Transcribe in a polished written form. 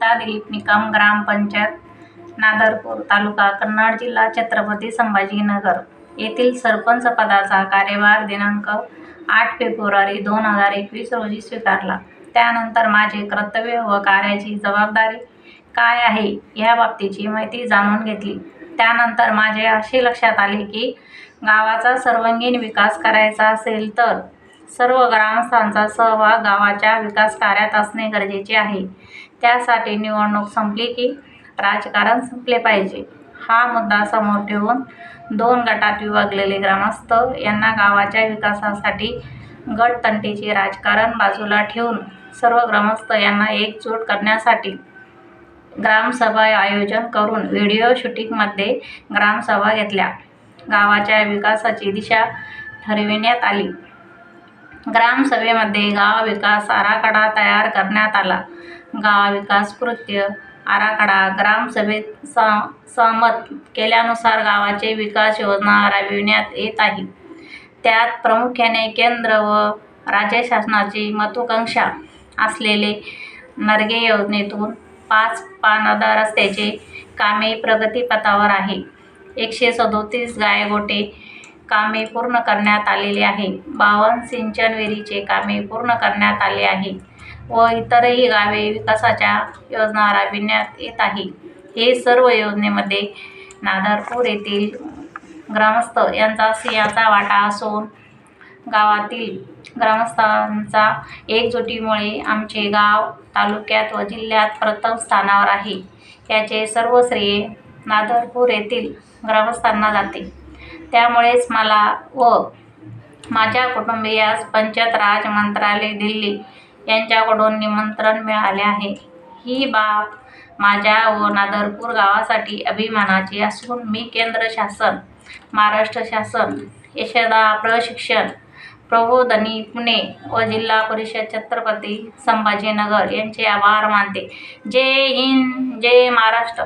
प्रतिष्ठा दिलीप निकम, ग्रामपंचायत नादरपूर, तालुका कन्नड, जिल्हा छत्रपती संभाजीनगर येथील सरपंच पदाचा कार्यभार दिनांक 8 फेब्रुवारी 2021 रोजी स्वीकारला। त्यानंतर माझे कर्तव्य व कार्याची जबाबदारी काय आहे याबाबतीची माहिती जाणून घेतली। त्यानंतर माझे असे लक्षात आले की गावाचा सर्वांगीण विकास करायचा असेल तर सर्व ग्रामस्थांचा सहभाग गावाच्या विकास कार्यात असणे गरजेचे आहे। त्यासाठी निवडणूक संपली की राजकारण संपले पाहिजे हा मुद्दा समोर ठेवून 2 गटात विभागलेले ग्रामस्थ यांना गावाच्या विकासासाठी गटतंटीचे राजकारण बाजूला ठेवून सर्व ग्रामस्थ यांना एकजूट करण्यासाठी ग्रामसभा आयोजन करून व्हिडिओ शूटिंगमध्ये ग्रामसभा घेतल्या। गावाच्या विकासाची दिशा ठरविण्यात आली। ग्रामसभेमध्ये गाव विकास आराखडा तयार करण्यात आला। गाव विकास कृती आराखडा ग्रामसभेत सहमत केल्यानुसार गावाचे विकास योजना राबविण्यात येत आहे। त्यात प्रामुख्याने केंद्र व राज्य शासनाची महत्त्वाकांक्षा असलेले नरेगा योजनेतून 5 पानद रस्त्याचे कामे प्रगतीपथावर आहे। 137 गायगोटे कामे पूर्ण करण्यात आलेली आहे। 52 सिंचन विहिरीचे कामे पूर्ण करण्यात आले आहे व इतरही गावे विकासाच्या योजना राबविण्यात येत आहे। हे सर्व योजनेमध्ये नादरपूर येथील ग्रामस्थ यांचा सिंहाचा वाटा असून गावातील ग्रामस्थांच्या एकजुटीमुळे आमचे गाव तालुक्यात व जिल्ह्यात प्रथम स्थानावर आहे। याचे सर्व श्रेय नादरपूर येथील ग्रामस्थांना जाते। त्यामुळेच मला व माझ्या कुटुंबियास पंचायत राज मंत्रालय दिल्ली यांच्याकडून निमंत्रण मिळाले आहे। ही बाब माझ्या व नादरपूर गावासाठी अभिमानाची असून मी केंद्र शासन, महाराष्ट्र शासन, यशदा प्रशिक्षण प्रबोधिनी पुणे व जिल्हा परिषद छत्रपती संभाजीनगर यांचे आभार मानते। जय हिंद, जय महाराष्ट्र।